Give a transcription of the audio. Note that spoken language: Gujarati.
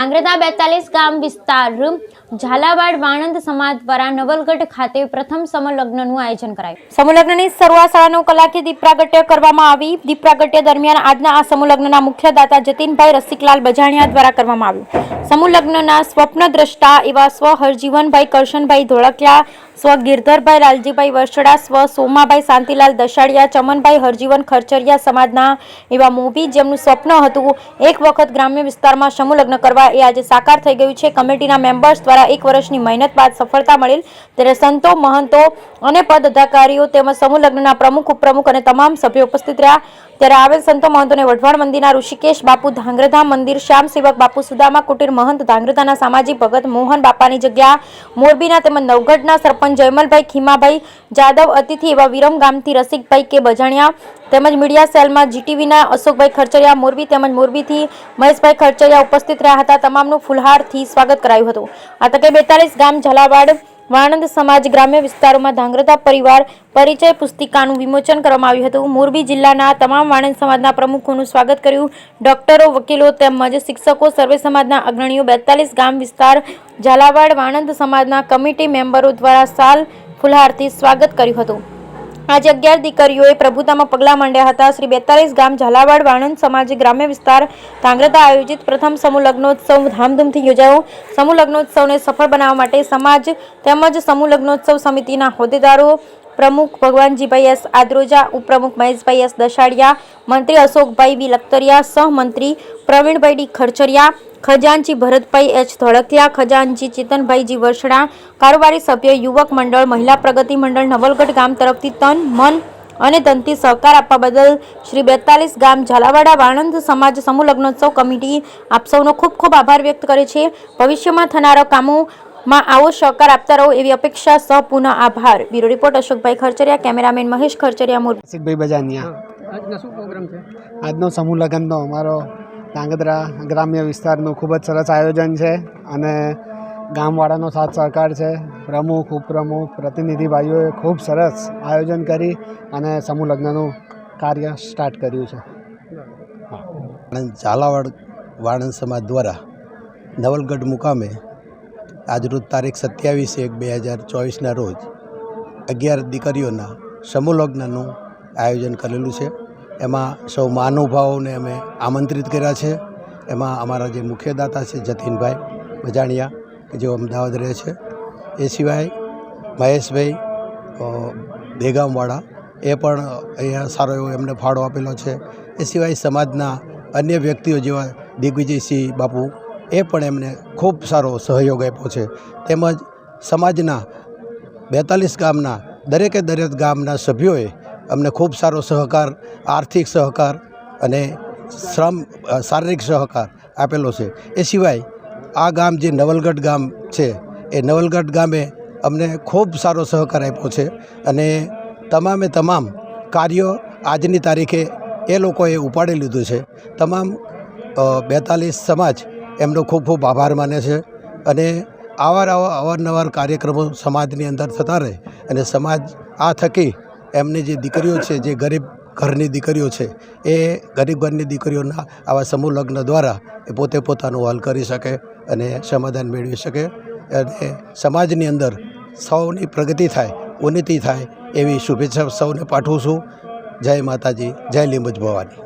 આંગ્રેતા 42 ગામ વિસ્તાર ઝાલાવાડ વાણંદ સમાજ દ્વારા નવલગઢ ખાતે પ્રથમ સમૂહલગ્નનું આયોજન કરાયું। સમૂહલગ્નની શરૂઆત 9:30 કલાકે દીપ પ્રાગટ્ય કરવામાં આવી। દીપ પ્રાગટ્ય દરમિયાન આજના આ સમૂહલગ્નના મુખ્ય દાતા જતીનભાઈ રસિકલાલ બજાણિયા દ્વારા કરવામાં આવ્યું। સમૂહલગ્નના સ્વપ્નદ્રષ્ટા એવા સ્વ હરજીવનભાઈ કરશનભાઈ ધોળકિયા, સ્વ ગિરધરભાઈ લાલજીભાઈ વર્ષડા, સ્વ સોમાભાઈ શાંતિલાલ દશાડિયા, ચમનભાઈ હરજીવન ખરચરિયા સમાજના એવા મોભી, જેમનું સ્વપ્ન હતું એક વખત ગ્રામ્ય વિસ્તારમાં સમૂહલગ્ન કરવા, એ આજે સાકાર થઈ ગયું છે। કમિટીના મેમ્બર્સ દ્વારા 1 વર્ષની મહેનત બાદ સફળતા મળેલ, ત્યારે સંતો, મહંતો અને પદ અધિકારીઓ તેમજ સમૂહલગ્નના પ્રમુખ, ઉપપ્રમુખ અને તમામ સભ્યો ઉપસ્થિત રહ્યા। ત્યારે આવેલ સંતો મહંતોને વઢવાણ મંદિરના ઋષિકેશ બાપુ ધાંગ્રધામ મંદિર, શ્યામ સેવક બાપુ સુદામા કુટીર મહંત ધાંગ્રધાના સામાજિક ભગત મોહન બાપાની જગ્યા મોરબીના તેમજ નવગઢના સરપંચ જયમલભાઈ ખીમાભાઈ જાદવ, અતિથિ એવા વિરમ ગામથી રસિકભાઈ કે બજાણિયા તેમજ મીડિયા સેલમાં જીટીવીના અશોકભાઈ ખરચરિયા મોરબી તેમજ મોરબીથી મહેશભાઈ ખરચરિયા ઉપસ્થિત રહ્યા હતા। તમામનું ફુલહારથી સ્વાગત કરાયું હતું। આ તકે 42 ગામ ઝાલાવાડ વાણંદ સમાજ ગ્રામ્ય વિસ્તારોમાં ધાંગ્રધા પરિવાર પરિચય પુસ્તિકાનું વિમોચન કરવામાં આવ્યું હતું। મોરબી જિલ્લાના તમામ વાણંદ સમાજના પ્રમુખોનું સ્વાગત કર્યું। ડોક્ટરો, વકીલો તેમજ શિક્ષકો, સર્વે સમાજના અગ્રણીઓ, 42 ગામ વિસ્તાર ઝાલાવાડ વાણંદ સમાજના કમિટી મેમ્બરો દ્વારા સાલ ફુલહારથી સ્વાગત કર્યું હતું। આજે 11 દીકરીઓએ પ્રભુતામાં પગલાં માંડ્યા હતા। શ્રી 42 ગામ ઝાલાવાડ વાણંદ સમાજ ગ્રામ્ય વિસ્તાર ધાંગ્રધા આયોજિત પ્રથમ સમૂહ લગ્નોત્સવ ધામધૂમથી યોજાયો। સમૂહ લગ્નોત્સવને સફળ બનાવવા માટે સમાજ તેમજ સમૂહ લગ્નોત્સવ સમિતિના હોદ્દેદારો, પ્રમુખ ભગવાનજીભાઈ એસ આદ્રોજા, ઉપપ્રમુખ મહેશભાઈ એસ દશાડિયા, મંત્રી અશોકભાઈ બી લખતરિયા, સહમંત્રી પ્રવીણભાઈ ડી ખરચરિયા, ખજાનચી ભરતભાઈ એચ ધોળકિયા, ખજાનચી ચેતનભાઈજી વર્ષડા, કારોબારી સભ્ય, યુવક મંડળ, મહિલા પ્રગતિ મંડળ નવલગઢ ગામ તરફથી તન, મન અને ધનથી સહકાર આપવા બદલ શ્રી 42 ગામ ઝાલાવાડા વાણંદ સમાજ સમૂહ લગ્નોત્સવ કમિટી આપ સૌનો ખૂબ ખૂબ આભાર વ્યક્ત કરે છે। ભવિષ્યમાં થનારા કામોમાં આવો સહકાર આપતા રહો એવી અપેક્ષા સહ પુનઃ આભાર। બ્યુરો રિપોર્ટ અશોકભાઈ ખરચરિયા, કેમેરામેન મહેશ ખરચરિયા, મોરબી। રસિકભાઈ બજાણિયા। આજનો શું પ્રોગ્રામ છે? આજનો સમૂહ લગ્નનો અમારો ધાંગધ્રા ગ્રામ્ય વિસ્તારનું ખૂબ જ સરસ આયોજન છે અને ગામવાળાનો સાથ સહકાર છે। પ્રમુખ, ઉપપ્રમુખ, પ્રતિનિધિ ભાઈઓએ ખૂબ સરસ આયોજન કરી અને સમૂહ લગ્નનું કાર્ય સ્ટાર્ટ કર્યું છે। ઝાલાવાડ વાણંદ સમાજ દ્વારા નવલગઢ મુકામે આજરોજ તારીખ 27/1/2024ના રોજ 11 દીકરીઓના સમૂહ લગ્નનું આયોજન કરેલું છે। એમાં સૌ મહાનુભાવોને અમે આમંત્રિત કર્યા છે। એમાં અમારા જે મુખ્ય દાતા છે જતીનભાઈ બજાણિયા કે જેઓ અમદાવાદ રહે છે, એ સિવાય મહેશભાઈ બેગામવાળા, એ પણ અહીંયા સારો એવો એમને ફાળો આપેલો છે। એ સિવાય સમાજના અન્ય વ્યક્તિઓ જેવા દિગ્વિજયસિંહ બાપુ, એ પણ એમને ખૂબ સારો સહયોગ આપ્યો છે। તેમજ સમાજના 42 ગામના દરેક ગામના સભ્યોએ અમને ખૂબ સારો સહકાર, આર્થિક સહકાર અને શારીરિક સહકાર આપેલો છે। એ સિવાય આ ગામ જે નવલગઢ ગામ છે, એ નવલગઢ ગામે અમને ખૂબ સારો સહકાર આપ્યો છે અને તમામે તમામ કાર્યો આજની તારીખે એ લોકોએ ઉપાડી લીધું છે। તમામ 42 સમાજ એમનો ખૂબ ખૂબ આભાર માને છે અને અવારનવાર કાર્યક્રમો સમાજની અંદર થતા રહે અને સમાજ આ થકી એમની જે દીકરીઓ છે, જે ગરીબ ઘરની દીકરીઓ છે, એ ગરીબ ઘરની દીકરીઓના આવા સમૂહ લગ્ન દ્વારા એ પોતે પોતાનું હલ કરી શકે અને સમાધાન મેળવી શકે અને સમાજની અંદર સૌની પ્રગતિ થાય, ઉન્નતિ થાય એવી શુભેચ્છા સૌને પાઠવું છું। જય માતાજી, જય લીંબજ ભવાની।